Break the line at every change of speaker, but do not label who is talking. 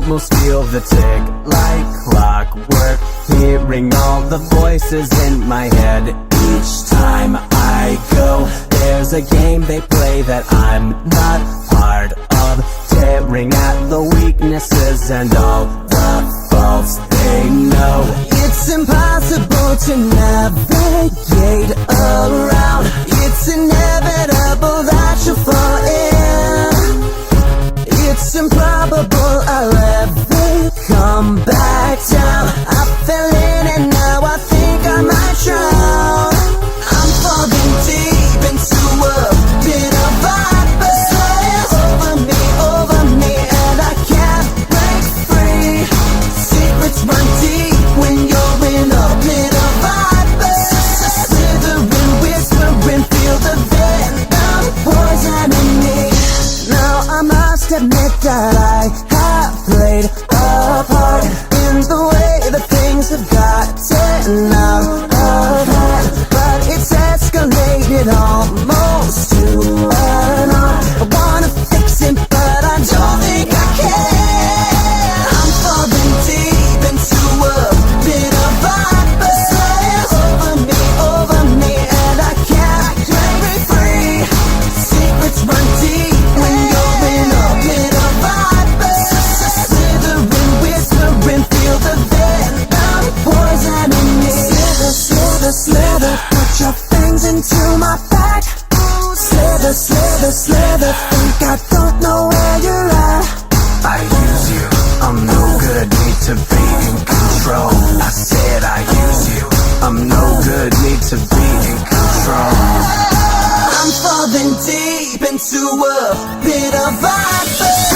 almost feel the tick like clockwork, hearing all the voices in my head. Each time I go, there's a game they play that I'm not part of, tearing at the weaknesses and all the faults they know. It's impossible to navigate around. It's inevitable that you'll fall in. It's improbable I'll ever come back down. I fell in and now I think I might drown. I'm falling deep into a bit of violence over me, and I can't break free. Secrets run deep when you're in a bit of violence. Slithering, whispering, feel the venom poisoning me. Now I must admit that I have played a part in the way that things have gotten out of hand, but it's escalated almost to an art. I wanna fix it, but I don't think I can. I'm falling deep into a bit of violence over me, and I can't break free. Secrets run deep when you're in a bit of violence. Slithering, whispering, feel the venom poisoning me. Slither, slither, put your fangs into my back. Slither, slither, slither, think I don't know where you're at. I use you, I'm no good, need to be in control. I said I use you, I'm no good, need to be in control. I'm falling deep into a bit of violence.